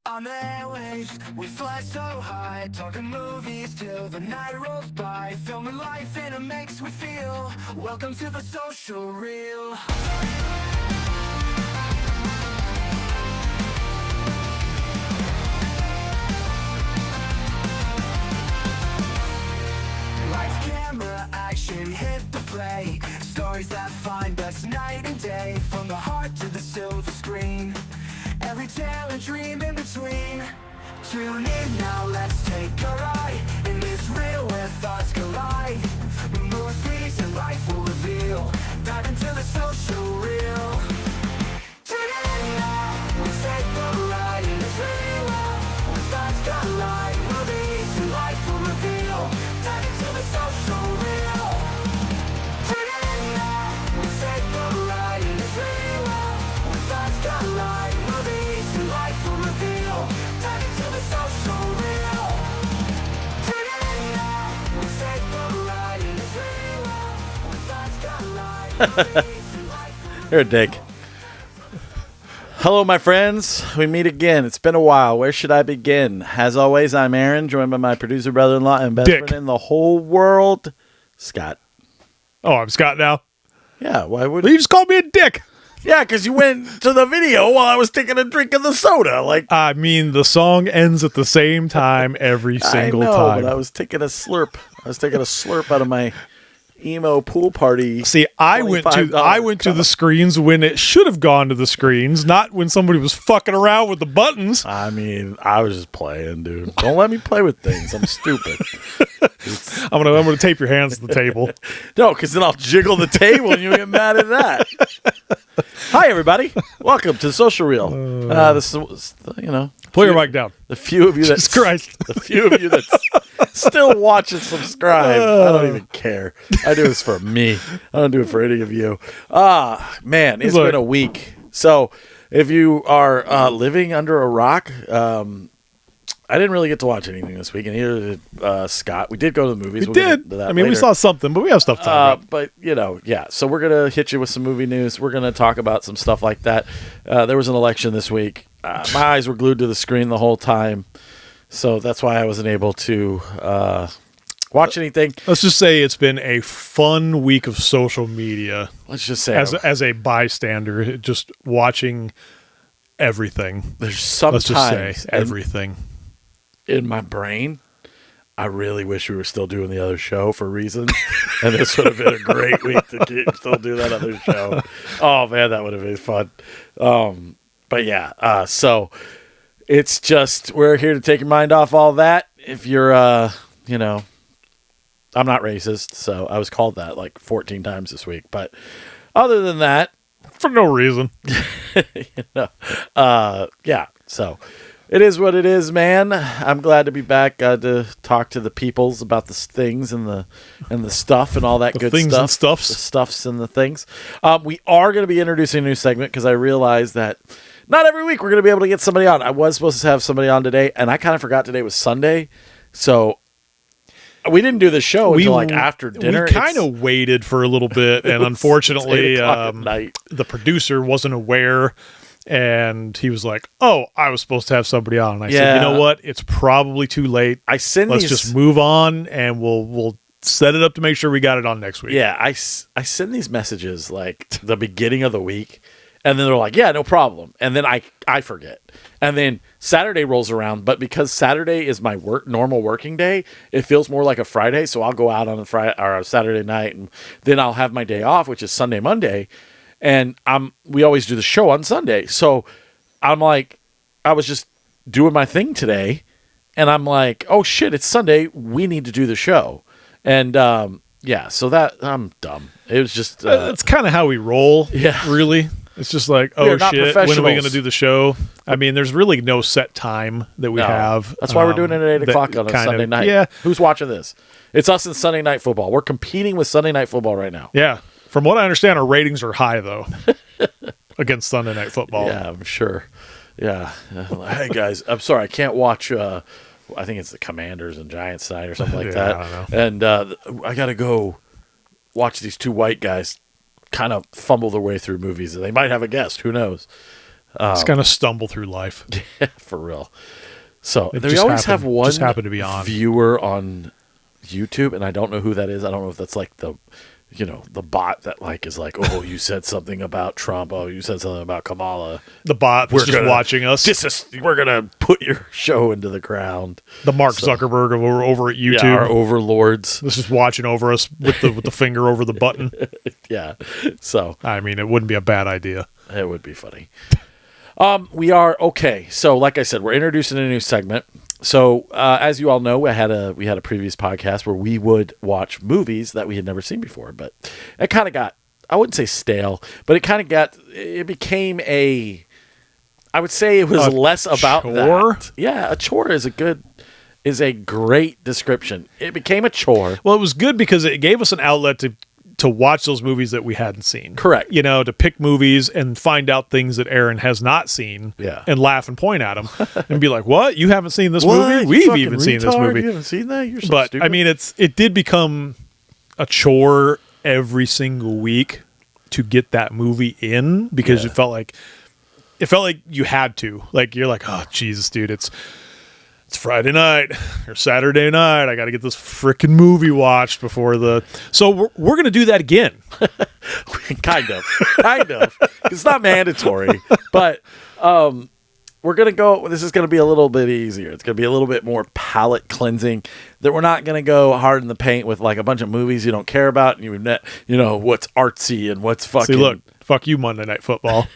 On the airwaves, we fly so high, talking movies till the night rolls by, filming life and it makes we feel. Welcome to the social reel. Lights, camera, action, hit the play. Stories that find us night and day, from the heart to the silver screen. Every tale and dream in between. Tune in now, let's take a ride in this reel where thoughts collide. Remove fees and life will reveal. Dive into the social reel. Tune in now, let's take a ride in this reel where thoughts collide. Movies and life will reveal. Dive into the social reel. Tune in now, let's take a ride in this reel where thoughts collide. Movies and life will reveal. Dive into the social reel. Tune in now, let's take a ride in this reel where thoughts collide. Movies and life will reveal. Here, Dick. Hello, my friends. We meet again. It's been a while. Where should I begin? As always, I'm Aaron, joined by my producer, brother-in-law, and best Dick. friend in the whole world, Scott. Oh, I'm Scott now. Yeah, why would You just called me a dick. Yeah, because you went to the video while I was taking a drink of the soda. Like, I mean, the song ends at the same time every single I know, time. but I was taking a slurp. I was taking a slurp out of my emo pool party. See, I went to the screens when it should have gone to the screens, not when somebody was fucking around with the buttons. I mean, I was just playing, dude. Don't let me play with things. I'm stupid. I'm gonna tape your hands to the table. No, because then I'll jiggle the table and you get mad at that. Hi, everybody. Welcome to the Social Reel. This is, Pull your mic down. the few of you that Jesus Christ. the few of you that still watch and subscribe. I don't even care. I do this for me. I don't do it for any of you. Man, it's Look. been a week. So if you are living under a rock, I didn't really get to watch anything this week, and neither did Scott. We did go to the movies. We We'll get did. into that I mean, we later. saw something, but we have stuff to talk about. But, yeah. So we're going to hit you with some movie news. We're going to talk about some stuff like that. There was an election this week. My eyes were glued to the screen the whole time. So that's why I wasn't able to watch anything. Let's just say it's been a fun week of social media Let's just say as a bystander, just watching everything. there's sometimes Let's just say everything. in my brain, I really wish we were still doing the other show for reasons. And this would have been a great week to still do that other show. Oh, man, that would have been fun. But yeah, so it's just, we're here to take your mind off all that. If you're, I'm not racist, so I was called that like 14 times this week. But other than that, For no reason. yeah, so it is what it is, man. I'm glad to be back. Glad to talk to the peoples about the things and the stuff and all that good things stuff. and stuffs. The stuffs and the things. We are going to be introducing a new segment because I realized that not every week we're going to be able to get somebody on. I was supposed to have somebody on today, and I kind of forgot today was Sunday, so we didn't do the show until like after dinner. We kind of waited for a little bit, and It's unfortunately, 8 o'clock at night. the producer wasn't aware, and he was like, "Oh, I was supposed to have somebody on." And I said, Yeah. "You know what? It's probably too late. I send Let's these. just move on, and we'll set it up to make sure we got it on next week." Yeah, I send these messages like the beginning of the week, and then they're like, yeah, no problem. And then I forget. And then Saturday rolls around, but because Saturday is my normal working day, it feels more like a Friday. So I'll go out on a Friday or a Saturday night, and then I'll have my day off, which is Sunday, Monday. And we always do the show on Sunday. So I'm like, I was just doing my thing today, and I'm like, oh shit, it's Sunday. We need to do the show. And yeah, so that I'm dumb. It was just That's kind of how we roll. Yeah. Really. It's just like, We are oh not shit, when are we professionals. going to do the show? I mean, there's really no set time that we No. have. That's why we're doing it at 8 that o'clock on a kind Sunday of- night. Yeah, Who's watching this? It's us in Sunday Night Football. We're competing with Sunday Night Football right now. yeah. From what I understand, our ratings are high though against Sunday Night Football. Yeah, I'm sure. Yeah. Hey, guys, I'm sorry. I can't watch, I think it's the Commanders and Giants tonight or something like Yeah, that. I don't know. And I got to go watch these two white guys kind of fumble their way through movies. They might have a guest. Who knows? Just kind of stumble through life. For real. So It they just always happened- have one just happened to be on. viewer on YouTube, and I don't know who that is. I don't know if that's like the bot that like is like, oh, you said something about Trump. Oh, you said something about Kamala. The bot was just watching us. We're gonna put your show into the ground. The Mark Zuckerberg over at YouTube. Yeah, our overlords. This is watching over us with the finger over the button. Yeah. So I mean, it wouldn't be a bad idea. it would be funny. We are okay. So, like I said, we're introducing a new segment. So, as you all know, we had a previous podcast where we would watch movies that we had never seen before, but it kind of got, I wouldn't say stale, but it became I would say it was less about chore? that. Yeah, a chore is a great description. It became a chore. Well, it was good because it gave us an outlet to watch those movies that we hadn't seen. Correct. To pick movies and find out things that Aaron has not seen. Yeah. And laugh and point at them and be like, "What? You haven't seen this What? movie? You We've fucking even seen this retard? movie." You haven't seen that? You're so But stupid. I mean, it did become a chore every single week to get that movie in because it felt like you had to. Like you're like, "Oh, Jesus, dude, it's Friday night or Saturday night. I got to get this freaking movie watched before the." So we're going to do that again. kind of. It's not mandatory, but we're gonna go. This is gonna be a little bit easier. It's gonna be a little bit more palate cleansing. That we're not gonna go hard in the paint with like a bunch of movies you don't care about, and what's artsy and what's fucking. See, look, fuck you, Monday Night Football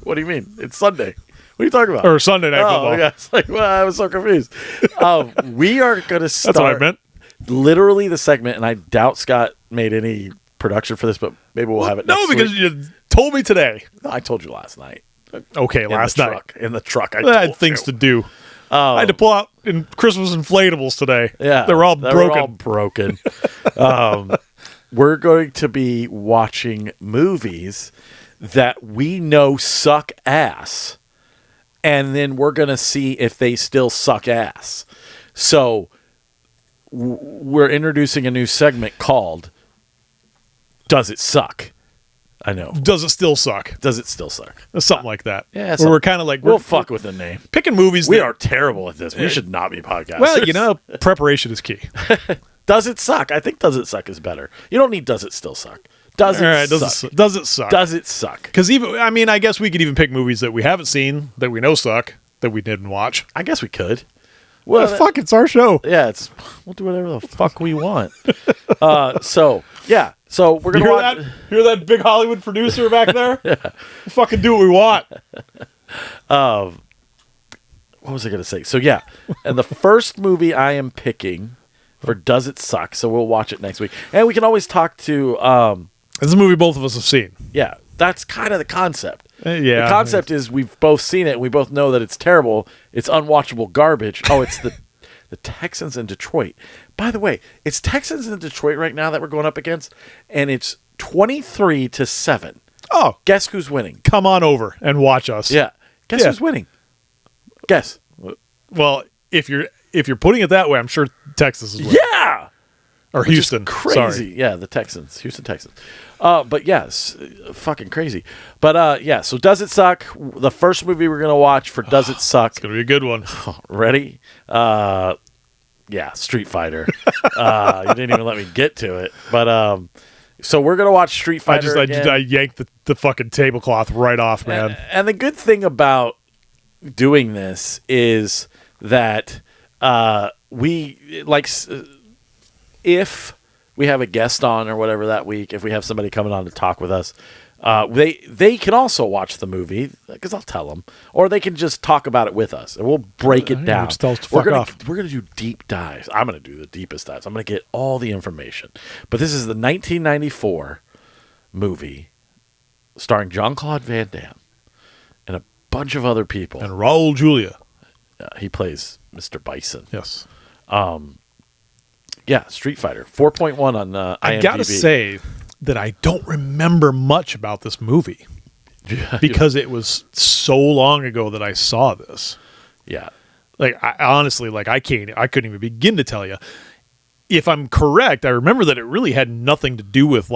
What do you mean? It's Sunday. What are you talking about? or Sunday Night Football. Yeah. It's like, well, I was so confused. We are gonna start. That's what I meant. Literally the segment, and I doubt Scott made any production for this, but maybe we'll have it next No, because week. you told me today. I told you last night. Okay, last night. In the truck. I had things to do. I had to pull out in Christmas inflatables today. Yeah. They were all broken. We're going to be watching movies that we know suck ass, and then we're going to see if they still suck ass. So we're introducing a new segment called Does It Suck? I know. Does it still suck? Does it still suck? Something like that. Yeah, Where we're kind of like, We'll fuck with the name. picking movies. We are terrible at this. We should not be podcasters. Well, preparation is key. Does it suck? I think Does It Suck is better. You don't need Does It Still Suck. Does it All right, suck? does it suck? Does it suck? Because I guess we could even pick movies that we haven't seen that we know suck that we didn't watch. I guess we could. Well, fuck, it's our show. Yeah, we'll do whatever the fuck we want. So we're gonna watch. Hear that big Hollywood producer back there? Yeah. We'll fucking do what we want. What was I gonna say? So yeah, and the first movie I am picking for Does It Suck? So we'll watch it next week, and we can always talk to. This is a movie both of us have seen. Yeah, that's kind of the concept. Yeah, the concept is we've both seen it. And we both know that it's terrible. It's unwatchable garbage. Oh, it's the Texans in Detroit. By the way, it's Texans in Detroit right now that we're going up against, and it's 23-7. Oh, Guess who's winning? come on over and watch us. Yeah. Guess who's winning? Guess. Well, if you're putting it that way, I'm sure Texas is winning. Yeah. Or Houston. Crazy. Sorry. Yeah, the Texans. Houston Texans. But yes, fucking crazy. But so Does It Suck? The first movie we're going to watch for Does It Suck? It's going to be a good one. Ready? Street Fighter. You didn't even let me get to it. But so we're going to watch Street Fighter I yanked the fucking tablecloth right off, man. And the good thing about doing this is that if we have a guest on or whatever that week, if we have somebody coming on to talk with us, they can also watch the movie because I'll tell them, or they can just talk about it with us and we'll break it down. Just tell us to fuck off. We're gonna do deep dives. I'm gonna do the deepest dives. I'm gonna get all the information. But this is the 1994 movie starring Jean-Claude Van Damme and a bunch of other people. And Raul Julia. He plays Mr. Bison. Yes. Street Fighter. 4.1 on IMDb. I gotta say that I don't remember much about this movie because it was so long ago that I saw this. Yeah. Like, I honestly, I couldn't even begin to tell you. If I'm correct, I remember that it really had nothing to do with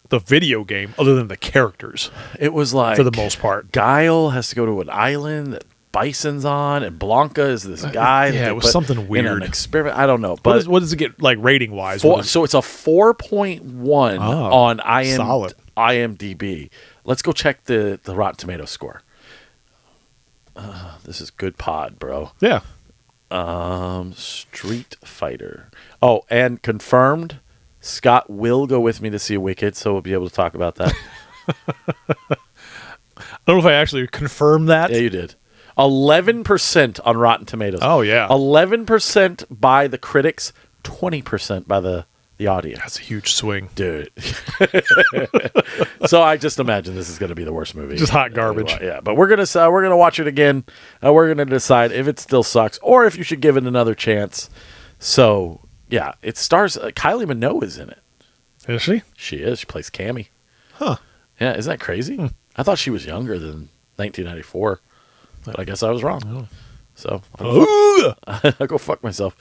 the video game other than the characters It was like for the most part. Guile has to go to an island that Bison's on, and Blanca is this guy. yeah, that they it was put something in an weird. experiment. I don't know, but What does it get like rating wise? so it's a 4.1 on solid. IMDb. Let's go check the Rotten Tomatoes score. This is good pod, bro. Yeah. Street Fighter. Oh, and confirmed, Scott will go with me to see Wicked, so we'll be able to talk about that. I don't know if I actually confirmed that. Yeah, you did. 11% on Rotten Tomatoes. Oh, yeah. 11% by the critics, 20% by the audience. That's a huge swing. Dude. So I just imagine this is going to be the worst movie. Just hot garbage. Yeah, but we're gonna watch it again. We're gonna decide if it still sucks or if you should give it another chance. So yeah, it stars Kylie Minogue is in it. Is she? She is. She plays Cammy. Huh. Yeah, isn't that crazy? I thought she was younger than 1994, but I guess I was wrong. So I'll go fuck myself.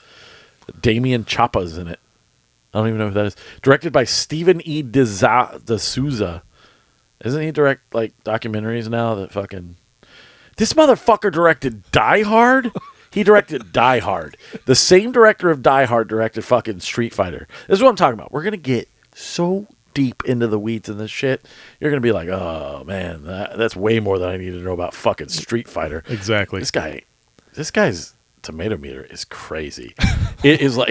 Damien Chapa's in it. I don't even know who that is. Directed by Stephen E. D'Souza. Isn't he direct like documentaries now? That fucking this motherfucker directed Die Hard. He directed Die Hard. The same director of Die Hard directed fucking Street Fighter. This is what I'm talking about. We're gonna get so deep into the weeds in this shit. You're gonna be like, oh man, that's way more than I need to know about fucking Street Fighter. Exactly. This guy's tomato meter is crazy. It is like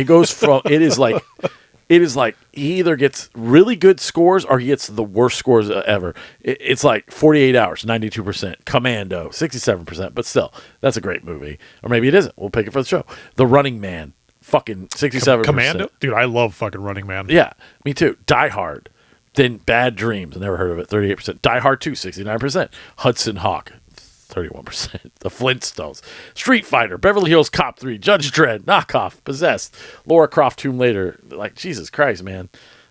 it is like he either gets really good scores or he gets the worst scores ever. It's like 48 hours, 92%. Commando, 67%. But still, that's a great movie. Or maybe it isn't. We'll pick it for the show. The Running Man, fucking 67%. Commando? Dude, I love fucking Running Man. Yeah, me too. Die Hard. Then Bad Dreams, never heard of it, 38%. Die Hard 2, 69%. Hudson Hawk, 31%. The Flintstones. Street Fighter. Beverly Hills Cop 3. Judge Dredd. Knockoff. Possessed. Laura Croft Tomb Raider. Like, Jesus Christ, man.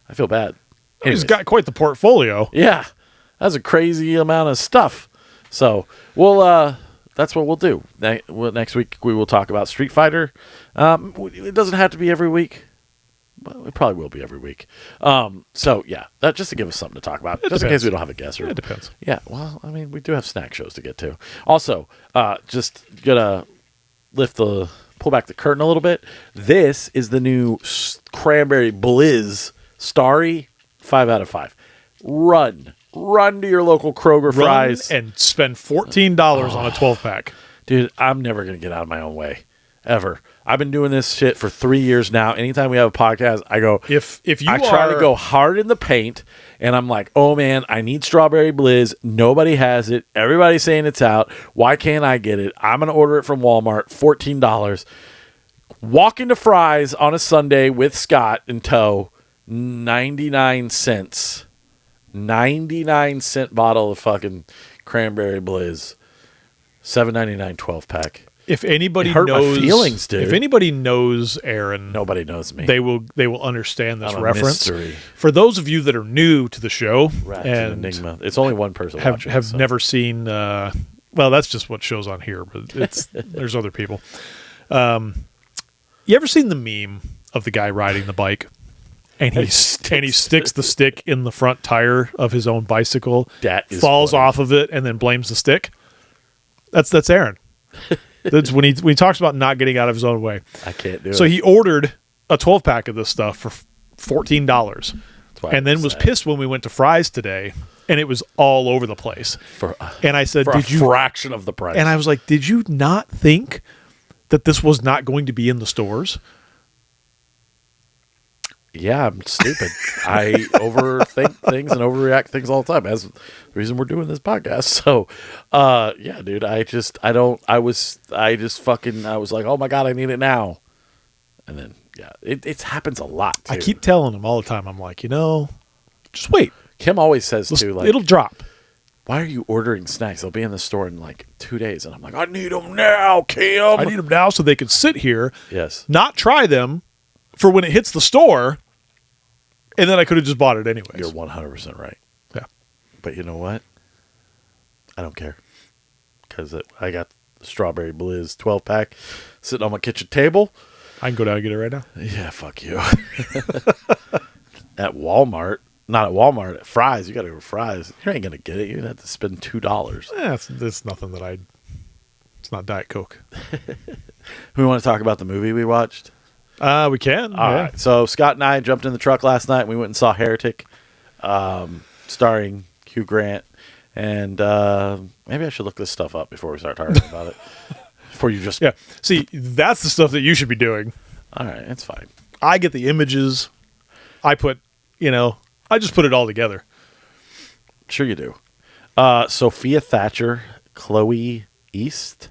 I feel bad. He's got quite the portfolio. Yeah. That's a crazy amount of stuff. So, that's what we'll do. Next week, we will talk about Street Fighter. It doesn't have to be every week. Well, it probably will be every week. So yeah, that just to give us something to talk about, just in case we don't have a guest. It depends. Yeah, well, I mean, we do have snack shows to get to. Also, just gonna pull back the curtain a little bit. This is the new Cranberry Blizz Starry 5 out of 5. Run to your local Kroger fries and spend $14 on a 12-pack. Dude, I'm never gonna get out of my own way. Ever. I've been doing this shit for 3 years now. Anytime we have a podcast, I go. I try to go hard in the paint, and I'm like, oh man, I need Strawberry Blizz. Nobody has it. Everybody's saying it's out. Why can't I get it? I'm gonna order it from Walmart. $14. Walk into Fry's on a Sunday with Scott in tow. 99 cents. 99-cent bottle of fucking Cranberry Blizz. $7.99 12-pack. If anybody hurt knows my feelings, dude. If anybody knows Aaron, Nobody knows me. they will understand this I'm a reference. mystery. For those of you that are new to the show Ratchet and Enigma. It's only one person have watching. So. never seen well, that's just what shows on here, but it's there's other people. You ever seen the meme of the guy riding the bike and he sticks the stick in the front tire of his own bicycle, That is falls funny. off of it and then blames the stick? That's Aaron. That's when he talks about not getting out of his own way. I can't do it. So he ordered a 12-pack of this stuff for $14 and then was sad. pissed when we went to Fry's today and it was all over the place. And I said, for did a you fraction of the price. And I was like, did you not think that this was not going to be in the stores? Yeah, I'm stupid. I overthink things and overreact things all the time. That's the reason we're doing this podcast. So, yeah, dude, I was like, oh my God, I need it now. And then, yeah, it happens a lot, too. I keep telling him all the time. I'm like, just wait. Kim always says, too, like, it'll drop. why are you ordering snacks? They'll be in the store in like 2 days. And I'm like, I need them now, Kim. I need them now so they can sit here, Yes. not try them for when it hits the store, and then I could have just bought it anyways. You're 100% right. Yeah. But you know what? I don't care. Because I got the Strawberry Blizz 12-pack sitting on my kitchen table. I can go down and get it right now. Yeah, fuck you. At Walmart. Not at Walmart. At Fry's, you got to go to Fry's. You ain't gonna get it. You'd have to spend $2. It's nothing that I. It's not Diet Coke. We want to talk about the movie we watched. We can. All yeah. right. So Scott and I jumped in the truck last night. And we went and saw Hertic, starring Hugh Grant. And maybe I should look this stuff up before we start talking about it. Before you just Yeah. See, that's the stuff that you should be doing. All right, it's fine. I get the images. I just put it all together. Sure you do. Sophia Thatcher, Chloe East,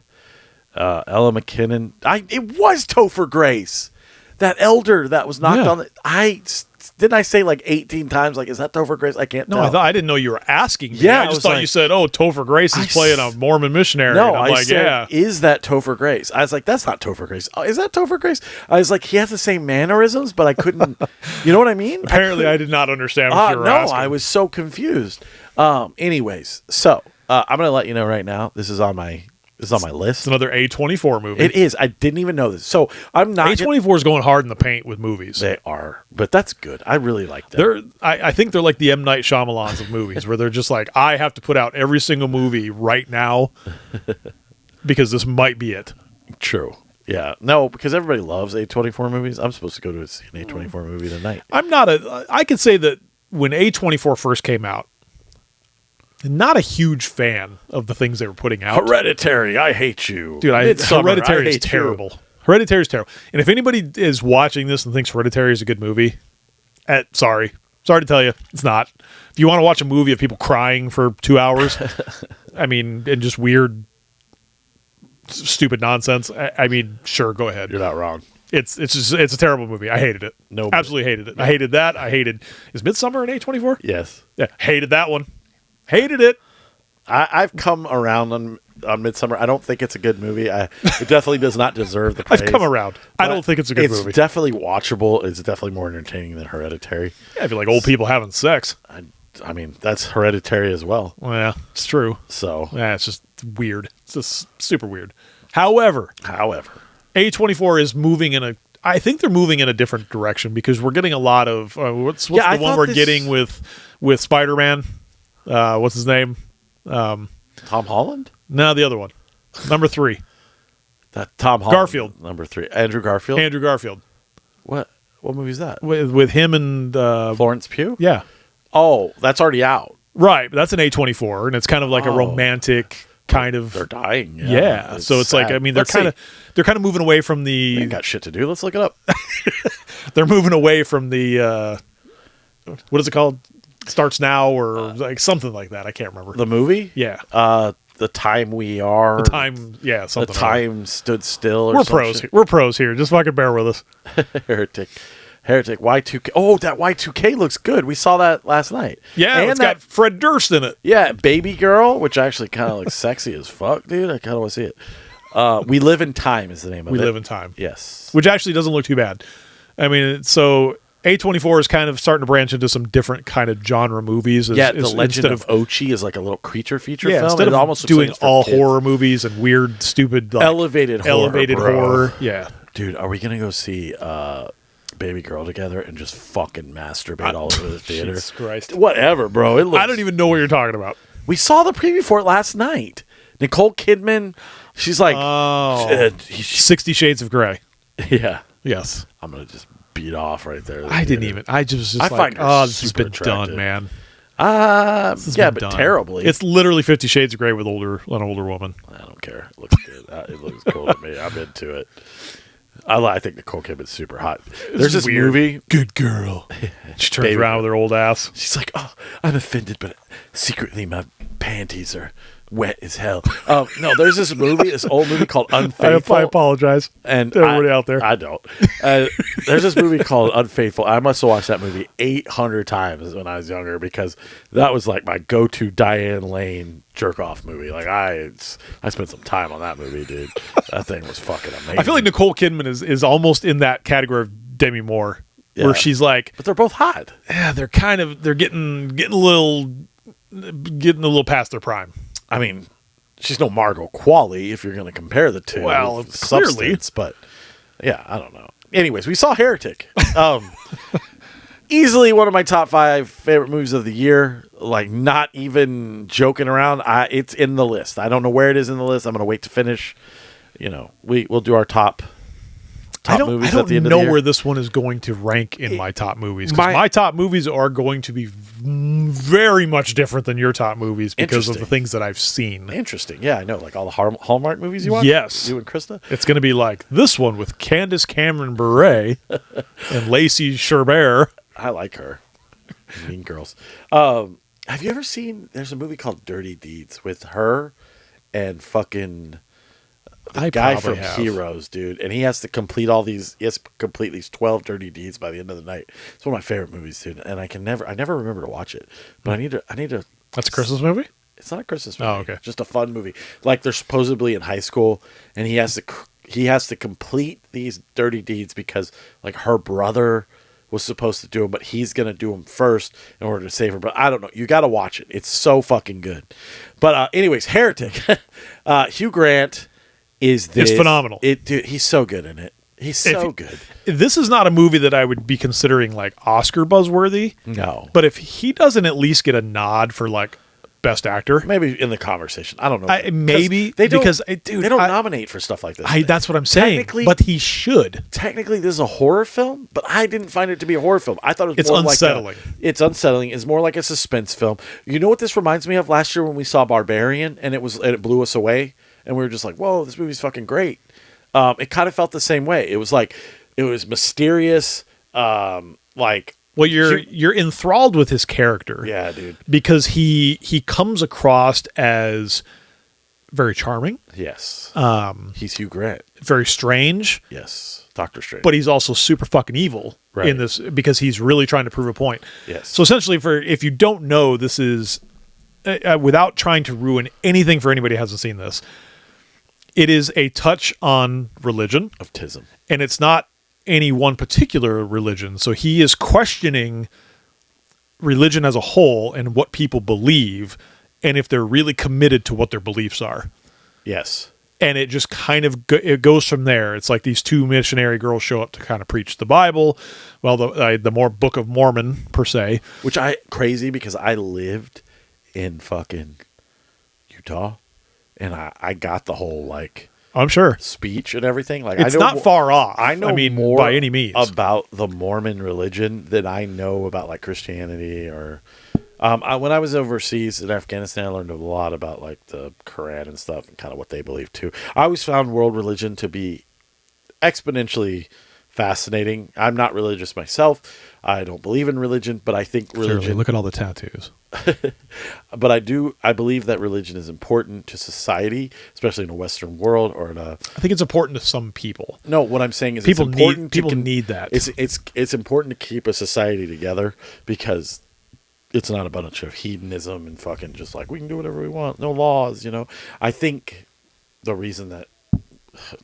Ella McKinnon. It was Topher Grace, that elder that was knocked on. Didn't I say like 18 times? Like, is that Topher Grace? I can't. No, tell. I didn't know you were asking me. Yeah, I just thought you said, "Oh, Topher Grace is playing a Mormon missionary." No, and I'm I like, said, "Yeah." is that Topher Grace? I was like, that's not Topher Grace. Oh, is that Topher Grace? I was like, he has the same mannerisms, but I couldn't. You know what I mean? Apparently, I did not understand what you were asking. I was so confused. Anyways, so I'm gonna let you know right now. This is on my list. It's another A24 movie. It is. I didn't even know this. So I'm not. A24 is going hard in the paint with movies. They are, but that's good. I really like them. I think they're like the M. Night Shyamalans of movies, where they're just like, I have to put out every single movie right now because this might be it. True. Yeah. No, because everybody loves A24 movies. I'm supposed to go to see an A24 movie tonight. I could say that when A24 first came out, not a huge fan of the things they were putting out. Hereditary, I hate you. Dude, Hereditary is terrible. You. Hereditary is terrible. And if anybody is watching this and thinks Hereditary is a good movie, sorry to tell you, it's not. If you want to watch a movie of people crying for 2 hours, and just weird, stupid nonsense, sure, go ahead. You're not wrong. It's a terrible movie. I hated it. No, absolutely hated it. I hated that. Is Midsummer an A24? Yes. Yeah, hated that one. Hated it. I've come around on Midsummer. I don't think it's a good movie. It definitely does not deserve the praise. I've come around. I don't think it's a good movie. It's definitely watchable. It's definitely more entertaining than Hereditary. Yeah, I feel like old people having sex. That's Hereditary as well. Well, yeah, it's true. So yeah, it's just weird. It's just super weird. However, A24 is moving I think they're moving in a different direction because we're getting a lot of what's the one we're getting with Spider-Man? What's his name? Tom Holland? No, the other one. Number 3. That Tom Holland. Garfield. Number 3. Andrew Garfield? Andrew Garfield. What movie is that? With him and Florence Pugh? Yeah. Oh, that's already out. Right, but that's an A24, and it's kind of like a romantic kind of. They're dying. Yeah. So it's sad. Like they're kind of moving away from the. We ain't got shit to do. Let's look it up. They're moving away from the. What is it called? Starts Now or like something like that. I can't remember. The movie? Yeah. The Time We Are. The Time, yeah. Something. The Time Stood Still. Or We're pros. We're pros here. Just fucking bear with us. Heretic. Y2K. Oh, that Y2K looks good. We saw that last night. Yeah, and it's got Fred Durst in it. Yeah, Baby Girl, which actually kind of looks sexy as fuck, dude. I kind of want to see it. We Live in Time is the name of it. We Live in Time. Yes. Which actually doesn't look too bad. So A24 is kind of starting to branch into some different kind of genre movies. The Legend of Ochi is like a little creature feature film. Instead of almost doing like all kids. Horror movies and weird, stupid, like, elevated horror. Yeah. Dude, are we going to go see Baby Girl together and just fucking masturbate all over the theater? Jesus Christ. Whatever, bro. I don't even know what you're talking about. We saw the preview for it last night. Nicole Kidman, she's like... 60 Shades of Grey. Yeah. Yes. I'm going to just beat off right there. I just I like, find her this has super been attractive. done, man. But terribly. It's literally 50 Shades of Grey with an older woman. I don't care. It looks good. It looks cool to me. I'm into it. I think Nicole Kidman's super hot. There's this movie, Good Girl. She turns around with her old ass. She's like, "Oh, I'm offended, but secretly my panties are wet as hell." No, there's this old movie called Unfaithful. I apologize, and to everybody out there. I don't. There's this movie called Unfaithful. I must have watched that movie 800 times when I was younger because that was like my go-to Diane Lane jerk-off movie. Like I spent some time on that movie, dude. That thing was fucking amazing. I feel like Nicole Kidman is almost in that category of Demi Moore, where she's like, but they're both hot. Yeah, they're getting a little past their prime. I mean, she's no Margot Qualley if you're going to compare the two. Well, substance, but yeah, I don't know. Anyways, we saw Hertic. Easily one of my top 5 favorite movies of the year. Like, not even joking around. It's in the list. I don't know where it is in the list. I'm gonna wait to finish. You know, we'll do our top movies at the end of the year. I don't know where this one is going to rank in my top movies. Because my top movies are going to be very much different than your top movies because of the things that I've seen. Interesting. Yeah, I know. Like all the Hallmark movies you watch? Yes. You and Krista? It's going to be like this one with Candace Cameron Bure and Lacey Sherbert. I like her. Mean Girls. Have you ever seen, there's a movie called Dirty Deeds with her and fucking... The guy from Heroes, dude, and he has to complete these 12 dirty deeds by the end of the night. It's one of my favorite movies, dude, and I never remember to watch it, but I need to. That's a Christmas movie? It's not a Christmas movie. Oh, okay. Just a fun movie. Like they're supposedly in high school, and he has to complete these dirty deeds because like her brother was supposed to do them, but he's gonna do them first in order to save her. But I don't know. You got to watch it. It's so fucking good. But anyways, Hertic. Hugh Grant. It's phenomenal. Dude, he's so good in it. He's so good. This is not a movie that I would be considering like Oscar buzzworthy. No. But if he doesn't at least get a nod for like best actor, maybe in the conversation. I don't know. Maybe they don't nominate for stuff like this. That's what I'm saying. But he should. Technically, this is a horror film, but I didn't find it to be a horror film. I thought it was more unsettling. It's unsettling. It's more like a suspense film. You know what this reminds me of? Last year when we saw Barbarian, and it blew us away. And we were just like, whoa, this movie's fucking great. It kind of felt the same way. It was like, it was mysterious. Like, well, you're enthralled with his character. Yeah, dude. Because he comes across as very charming. Yes. He's Hugh Grant. Very strange. Yes. Doctor Strange. But he's also super fucking evil in this because he's really trying to prove a point. Yes. So essentially, if you don't know, this is without trying to ruin anything for anybody who hasn't seen this. It is a touch on religion. Of tism. And it's not any one particular religion. So he is questioning religion as a whole and what people believe and if they're really committed to what their beliefs are. Yes. And it just kind of it goes from there. It's like these 2 missionary girls show up to kind of preach the Bible. Well, the more Book of Mormon, per se. Which crazy because I lived in fucking Utah. And I got the whole like I'm sure speech and everything. Like it's not far off. I mean more by any means about the Mormon religion than I know about like Christianity or. When I was overseas in Afghanistan, I learned a lot about like the Quran and stuff and kind of what they believe too. I always found world religion to be exponentially fascinating. I'm not religious myself. I don't believe in religion, but I think religion. Clearly, look at all the tattoos. But I believe that religion is important to society, especially in a Western world or in a. I think it's important to some people. No, what I'm saying is people it's important. People need that. It's important to keep a society together because it's not a bunch of hedonism and fucking just like we can do whatever we want, no laws. You know, I think the reason that.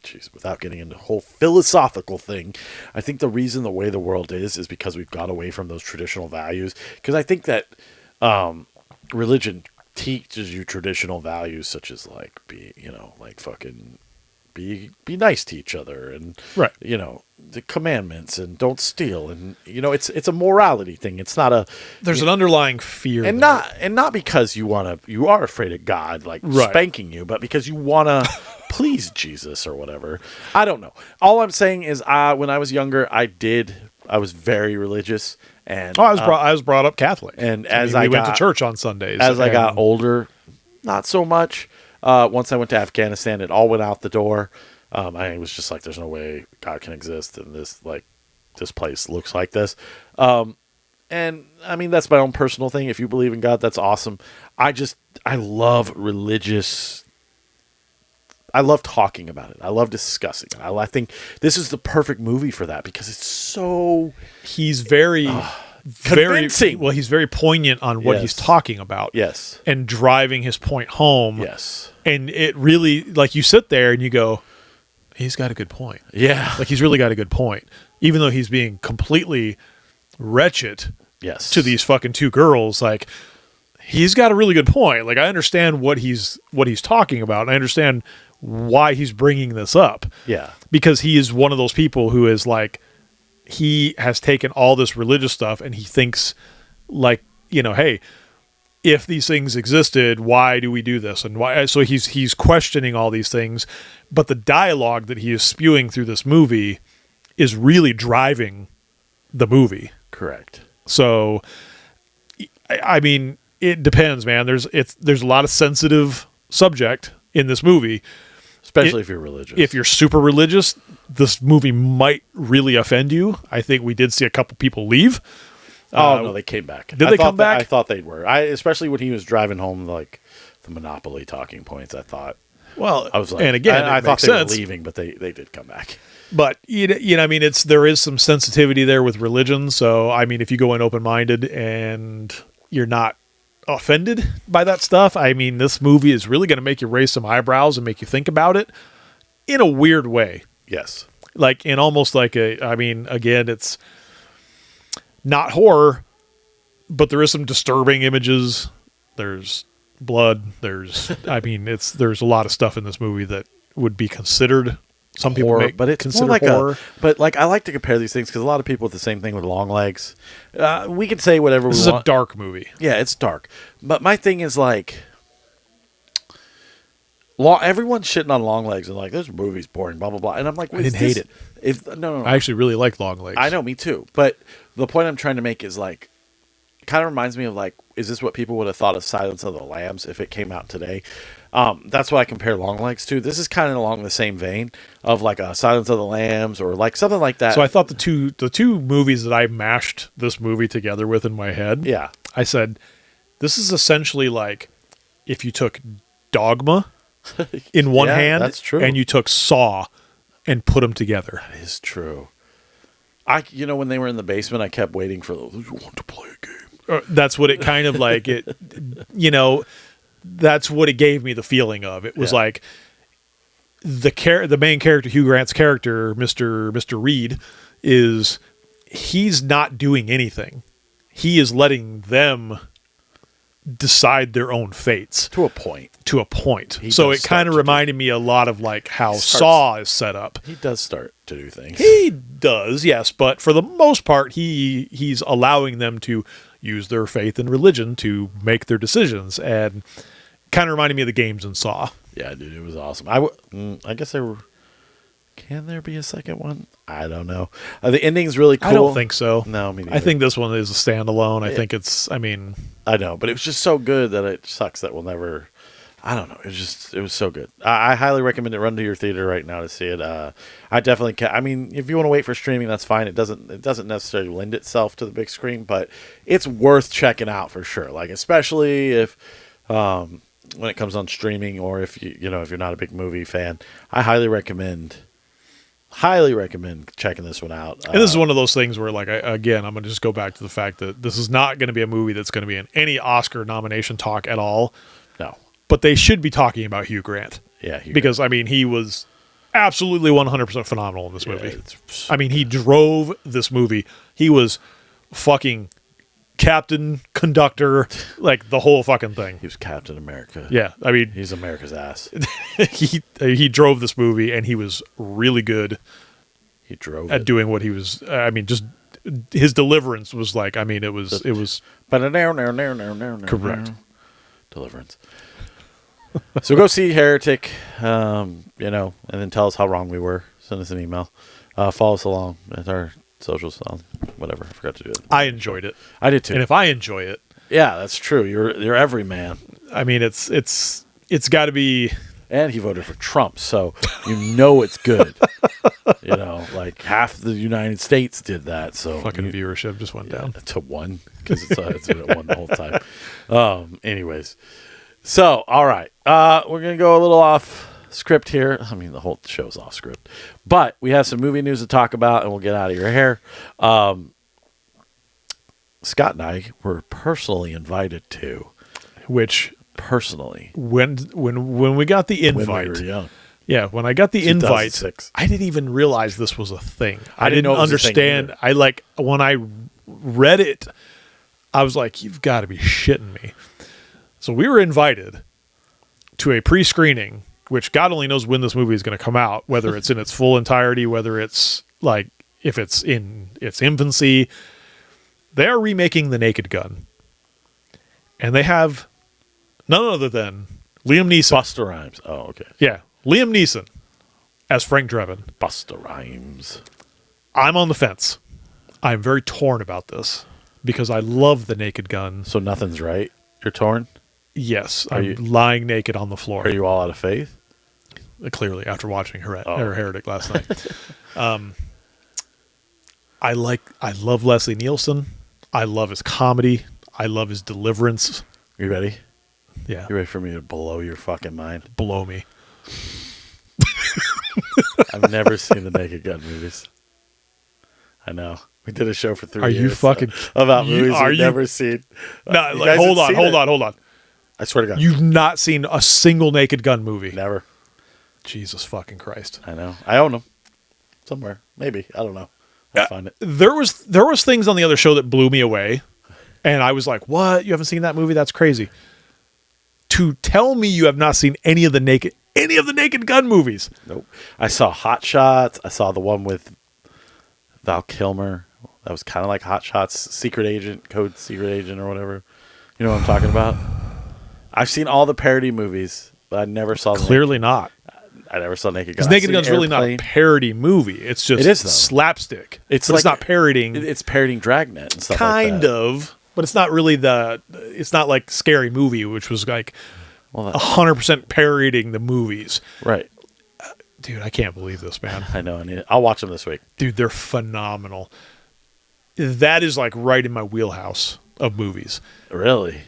Jeez, without getting into the whole philosophical thing, I think the reason the way the world is because we've got away from those traditional values. Because I think that religion teaches you traditional values such as like be nice to each other and the commandments and don't steal and it's a morality thing. It's not there's an underlying fear and not because you are afraid of God spanking you, but because you want to please Jesus or whatever. I don't know. All I'm saying is when I was younger I was very religious and I was brought up Catholic and we went to church on Sundays. As I got older, not so much. Once I went to Afghanistan, it all went out the door. I was just like, there's no way God can exist and this place looks like this. And I mean, that's my own personal thing. If you believe in God, that's awesome. I love I love talking about it. I love discussing it. I think this is the perfect movie for that because it's so... He's very... convincing. He's very poignant on what he's talking about. Yes. And driving his point home. Yes. And it really, like you sit there and you go, he's got a good point. Yeah. Like he's really got a good point. Even though he's being completely wretched to these fucking 2 girls, like he's got a really good point. Like I understand what he's talking about. And I understand why he's bringing this up. Yeah. Because he is one of those people who is like, he has taken all this religious stuff and he thinks like, hey, if these things existed, why do we do this? And why? So he's questioning all these things, but the dialogue that he is spewing through this movie is really driving the movie. Correct. So, I mean, it depends, man. There's a lot of sensitive subject in this movie. Especially if you're religious. If you're super religious, this movie might really offend you. I think we did see a couple people leave. No, they came back. Did they come back? I thought they were. Especially when he was driving home, like the Monopoly talking points. I thought. Well, I was like, and again, I thought they sense. were leaving, but they did come back. But I mean, there is some sensitivity there with religion. So I mean, if you go in open-minded and you're not offended by that stuff, I mean, this movie is really going to make you raise some eyebrows and make you think about it in a weird way. Yes. Like in almost like I mean, again, it's not horror, but there is some disturbing images. There's blood. There's a lot of stuff in this movie that would be considered. Some people horror, make, but it's consider more like horror. But like I like to compare these things because a lot of people with the same thing with Long Legs. We can say whatever This we is want. a dark movie. Yeah, it's dark. But my thing is like, everyone's shitting on Long Legs and like this movie's boring, blah blah blah. And I'm like, I didn't hate it. No. I actually really like Long Legs. I know, me too. But the point I'm trying to make is like, it kind of reminds me of like, is this what people would have thought of Silence of the Lambs if it came out today? That's what I compare Long Legs to. This is kind of along the same vein of like a Silence of the Lambs or like something like that. So I thought the two movies that I mashed this movie together with in my head. Yeah. I said, this is essentially like if you took Dogma in one Yeah, hand that's true. and you took Saw and put them together. That is true. When they were in the basement, I kept waiting for those who want to play a game. That's what it kind of like that's what it gave me the feeling of. It was like the main character, Hugh Grant's character, Mr. Reed, he's not doing anything. He is letting them decide their own fates To a point. So it kind of reminded me a lot of like how Saw is set up. He does start to do things. He does, yes, but for the most part, he's allowing them to use their faith and religion to make their decisions, and kind of reminded me of the games in Saw. Yeah, dude, it was awesome. I guess there were. Can there be a second one? I don't know. The ending's really cool. I don't think so. No, me neither. I think this one is a standalone. I think it's. I mean, I know, but it was just so good that it sucks that we'll never. I don't know. It was so good. I highly recommend it. Run to your theater right now to see it. I definitely can. I mean, if you want to wait for streaming, that's fine. It doesn't necessarily lend itself to the big screen, but it's worth checking out for sure. Like especially if when it comes on streaming, or if if you're not a big movie fan, I highly recommend checking this one out. and this is one of those things where, like, I'm going to just go back to the fact that this is not going to be a movie that's going to be in any Oscar nomination talk at all. No. But they should be talking about Hugh Grant. Yeah. Because, I mean, he was absolutely 100% phenomenal in this movie. It's- I mean, he drove this movie. He was fucking captain, conductor, like the whole fucking thing. He was Captain America. Yeah. I mean, He's America's ass. he drove this movie, and he was really good He drove at it. doing what he was. I mean, just his deliverance was like, I mean, it was Correct. Deliverance. So go see Hertic, and then tell us how wrong we were. Send us an email. Follow us along at our socials. Whatever. I forgot to do it. I enjoyed it. I did too. And if I enjoy it, Yeah, that's true. You're every man. I mean, it's got to be. And he voted for Trump, so it's good. Like half the United States did that. So Fucking viewership just went down. to 1 because it's been at 1 the whole time. Anyways, so all right, we're gonna go a little off script here. I mean, the whole show's off script, but we have some movie news to talk about, and we'll get out of your hair. Scott and I were personally invited to. Which Personally, when we got the invite, when we were young. yeah, when I got the invite, 2006. I didn't even realize this was a thing. I didn't know it was a thing understand. either. When I read it, I was like, "You've got to be shitting me." So we were invited to a pre-screening, which God only knows when this movie is going to come out, whether it's in its full entirety, whether it's like if it's in its infancy. They are remaking The Naked Gun. And they have none other than Liam Neeson. Busta Rhymes. Oh, okay. Yeah, Liam Neeson as Frank Drebin. Busta Rhymes. I'm on the fence. I'm very torn about this because I love The Naked Gun. So nothing's right? You're torn? Yes, Are I'm you- lying naked on the floor. Are you all out of faith? Clearly, after watching Oh. Hertic last night. I love Leslie Nielsen. I love his comedy. I love his deliverance. You ready? Yeah, You ready for me to blow your fucking mind? blow me. I've never seen the Naked Gun movies. I know. We did a show for 3 Are years you fucking about you- movies are we've you- never seen. No, You like, guys hold have on, seen hold it? on, hold on. I swear to God. You've not seen a single Naked Gun movie. Never. Jesus fucking Christ. I know. I own them somewhere. Maybe. I don't know. I'll find it. There was things on the other show that blew me away, and I was like, "What? You haven't seen that movie? That's crazy." To tell me you have not seen any of the Naked Gun movies. Nope. I saw Hot Shots. I saw the one with Val Kilmer. That was kind of like Hot Shots, Secret Agent, Code Secret Agent, or whatever. You know what I'm talking about? I've seen all the parody movies, but I never saw. Clearly not. I never saw Naked Gun. Because I've Naked seen Gun's really not a Airplane. parody movie. It's just It is, though. slapstick. It's But it's like- not parodying. It's parodying Dragnet and stuff Kind like that. of, but it's not really it's not like Scary Movie, which was like Well, 100% parodying the movies. right. Dude, I can't believe this, man. I know. I'll watch them this week. Dude, they're phenomenal. That is like right in my wheelhouse of movies. Really?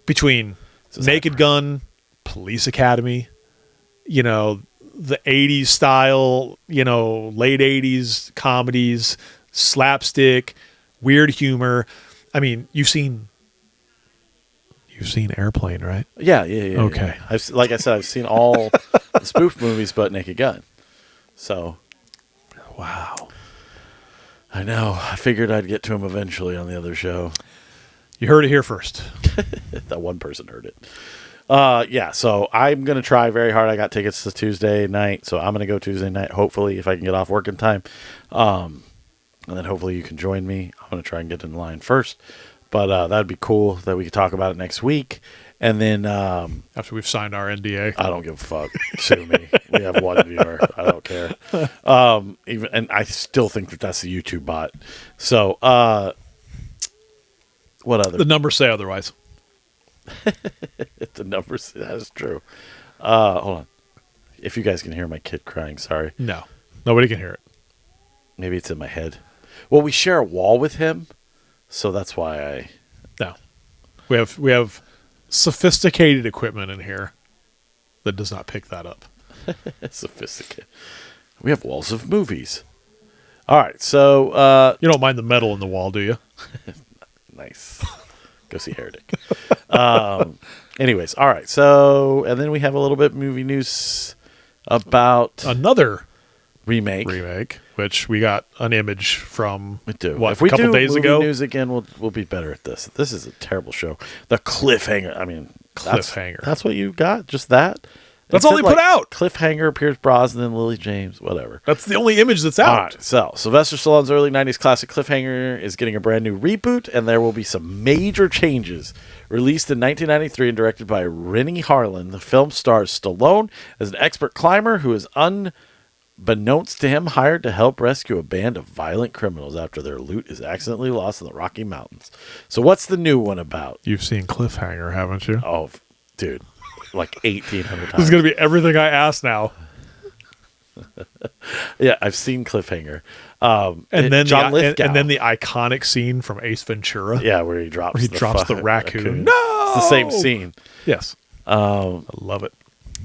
Between Naked Gun, Police Academy, the 80s style, late 80s comedies, slapstick, weird humor. I mean, you've seen Airplane, right? Yeah. Okay. Yeah. Like I said, I've seen all the spoof movies but Naked Gun. So, Wow. I know. I figured I'd get to him eventually on the other show. You heard it here first. That one person heard it. Yeah, so I'm going to try very hard. I got tickets to Tuesday night, so I'm going to go Tuesday night, hopefully, if I can get off work in time. And then hopefully you can join me. I'm going to try and get in line first. But that'd be cool that we could talk about it next week. And then After we've signed our NDA. I don't give a fuck. Sue me. We have one viewer. I don't care. And I still think that's the YouTube bot. So what other? The numbers say otherwise. The numbers. That is true. Hold on. If you guys can hear my kid crying, sorry. No. Nobody can hear it. Maybe it's in my head. Well, we share a wall with him, so that's why I. No. We have sophisticated equipment in here that does not pick that up. Sophisticated. We have walls of movies. All right, so You don't mind the metal in the wall, do you? nice. Go see Hertic. Anyways, all right. So, and then we have a little bit of movie news about Another remake. which we got an image from We do. what, If we a couple do days movie ago. news again, we'll be better at this. This is a terrible show. The cliffhanger. I mean, Cliffhanger. That's what you got. Just that. That's It all said, they put out. Cliffhanger, Pierce Brosnan, Lily James, whatever. That's the only image that's out. All right, so Sylvester Stallone's early 90s classic Cliffhanger is getting a brand new reboot, and there will be some major changes. Released in 1993 and directed by Rennie Harlan, the film stars Stallone as an expert climber who is unbeknownst to him hired to help rescue a band of violent criminals after their loot is accidentally lost in the Rocky Mountains. So what's the new one about? You've seen Cliffhanger, haven't you? Oh, dude, like 1,800 This times. is going to be everything I ask now. Yeah, I've seen Cliffhanger. And then John the, Lithgow. and then the iconic scene from Ace Ventura. Yeah, where he drops the raccoon. No! It's the same scene. Yes. I love it.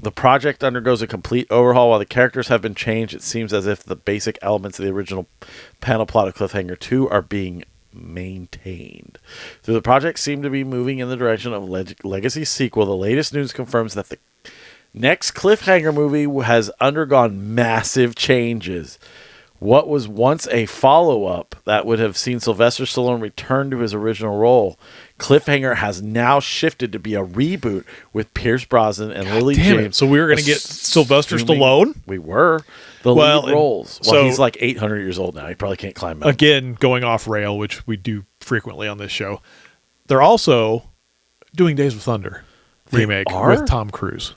The project undergoes a complete overhaul. While the characters have been changed, it seems as if the basic elements of the original panel plot of Cliffhanger 2 are being maintained. Though the project seemed to be moving in the direction of legacy sequel, the latest news confirms that the next Cliffhanger movie has undergone massive changes. What was once a follow-up that would have seen Sylvester Stallone return to his original role, Cliffhanger has now shifted to be a reboot with Pierce Brosnan and Lily James. So we were going to get Sylvester Stallone? We were. The Well, lead roles. Well, so- he's like 800 years old now. He probably can't climb mountains. Again, going off rail, which we do frequently on this show. They're also doing Days of Thunder remake are? with Tom Cruise.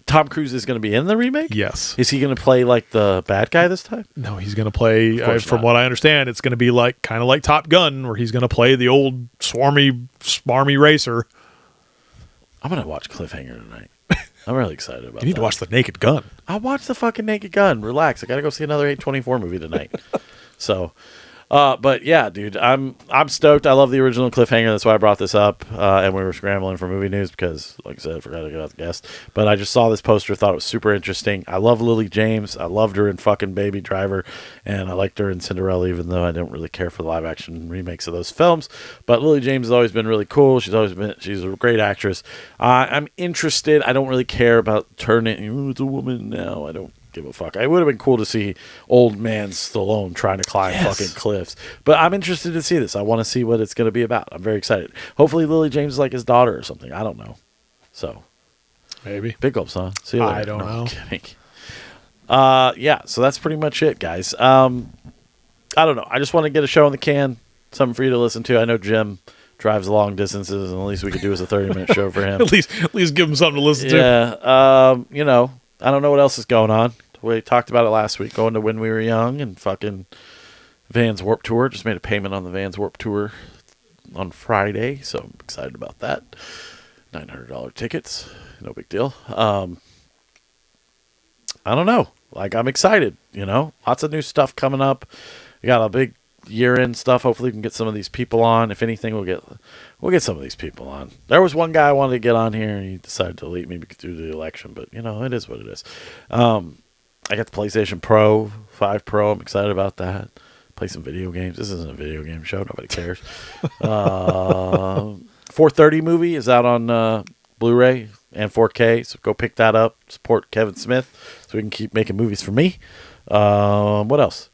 Tom Cruise is going to be in the remake? Yes. Is he going to play like the bad guy this time? No, he's going to play, course from not. what I understand, it's going to be like kind of like Top Gun, where he's going to play the old smarmy racer. I'm going to watch Cliffhanger tonight. I'm really excited about You need that. to watch The Naked Gun. I'll watch the fucking Naked Gun. Relax. I got to go see another 824 movie tonight. So, but yeah, dude, I'm stoked. I love the original Cliffhanger. That's why I brought this up. And we were scrambling for movie news because, like I said, I forgot to get out the guest. But I just saw this poster, thought it was super interesting. I love Lily James. I loved her in fucking Baby Driver, and I liked her in Cinderella, even though I didn't really care for the live action remakes of those films. But Lily James has always been really cool. She's a great actress. I'm interested. I don't really care about turning. It's a woman now. I don't give a fuck. It would have been cool to see old man Stallone trying to climb fucking cliffs. But I'm interested to see this. I want to see what it's going to be about. I'm very excited. Hopefully Lily James is like his daughter or something. I don't know. So, Maybe. big hopes, huh? See you later. I don't know. I'm kidding. Yeah, so that's pretty much it, guys. I don't know. I just want to get a show in the can, something for you to listen to. I know Jim drives long distances, and at least we could do as a 30-minute show for him. At least give him something to listen to. Yeah. You know, I don't know what else is going on. We talked about it last week, going to When We Were Young and fucking Vans Warped Tour. Just made a payment on the Vans Warped Tour on Friday, so I'm excited about that. $900 tickets. No big deal. I don't know. Like, I'm excited, you know? Lots of new stuff coming up. We got a big year-end stuff. Hopefully we can get some of these people on. If anything, we'll get some of these people on. There was one guy I wanted to get on here, and he decided to delete me due to the election, but, you know, it is what it is. I got the PlayStation Pro 5 Pro. I'm excited about that. Play some video games. This isn't a video game show. Nobody cares. 4:30 movie is out on Blu-ray and 4K, so go pick that up. Support Kevin Smith so we can keep making movies for me. What else?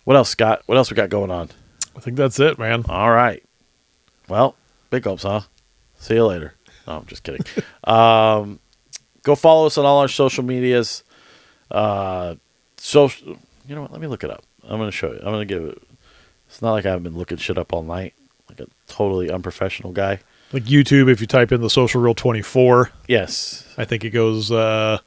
What else, Scott? What else we got going on? I think that's it, man. All right. Well, big hopes, huh? See you later. No, I'm just kidding. Go follow us on all our social medias. Social, you know what? Let me look it up. I'm going to show you. I'm going to give it. It's not like I've been looking shit up all night, like a totally unprofessional guy. Like YouTube, if you type in the Social Reel 24, Yes. I think it goes to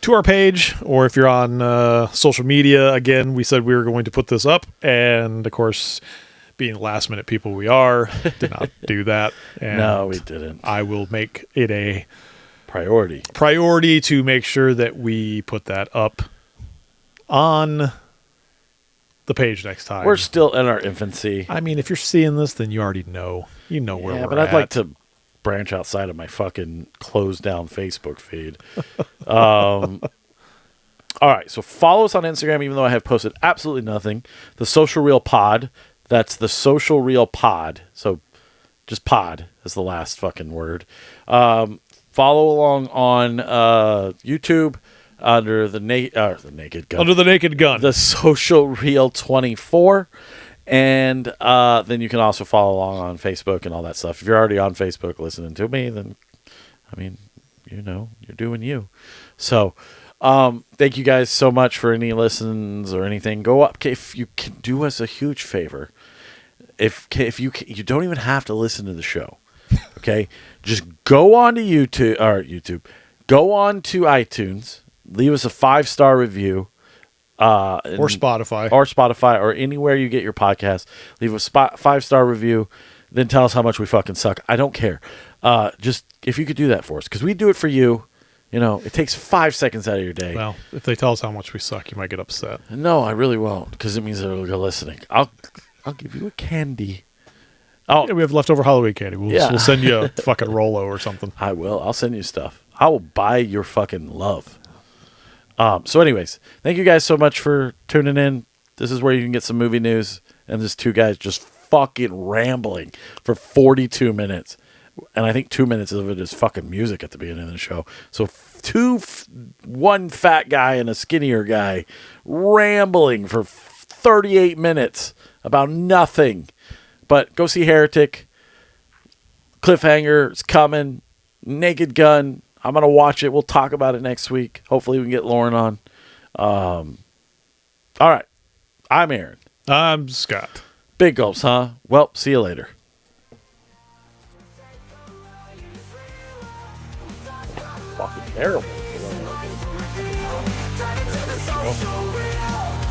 our page. Or if you're on social media, again, we said we were going to put this up, and of course, being last minute people we are, did not do that. And No, we didn't. I will make it a Priority. to make sure that we put that up on the page next time. We're still in our infancy. I mean, if you're seeing this, then you already know. You know where Yeah, we're but at. I'd like to branch outside of my fucking closed down Facebook feed. All right, so follow us on Instagram, even though I have posted absolutely nothing. The Social Reel Pod. That's the Social Reel Pod. So just pod is the last fucking word. Follow along on YouTube under the Naked Gun. Under the Naked Gun. The Social Reel 24. And then you can also follow along on Facebook and all that stuff. If you're already on Facebook listening to me, then, I mean, you know, you're doing you. So, thank you guys so much for any listens or anything. Go up. If you can do us a huge favor, if you don't even have to listen to the show, okay? Just go on to YouTube, go on to iTunes, leave us a 5-star review. or Spotify. Or anywhere you get your podcast. Leave a 5-star review, then tell us how much we fucking suck. I don't care. Just if you could do that for us, because we do it for you. You know, it takes 5 seconds out of your day. Well, if they tell us how much we suck, you might get upset. No, I really won't, because it means they're listening. I'll give you a candy. Oh, Yeah, we have leftover Halloween candy. Yeah. We'll send you a fucking Rolo or something. I will. I'll send you stuff. I will buy your fucking love. So anyways, thank you guys so much for tuning in. This is where you can get some movie news, and there's two guys just fucking rambling for 42 minutes. And I think 2 minutes of it is fucking music at the beginning of the show. So one fat guy and a skinnier guy rambling for 38 minutes about nothing. But go see Hertic. Cliffhanger is coming. Naked Gun. I'm going to watch it. We'll talk about it next week. Hopefully we can get Lauren on. All right. I'm Aaron. I'm Scott. Big gulps, huh? Well, see you later. Fucking terrible.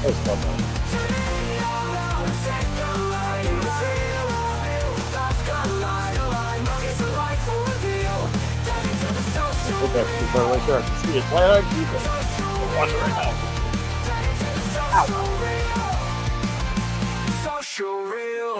That was fun, though. Okay, keep that right there. I can see it. Why did I keep it? Watch it right now. Social real.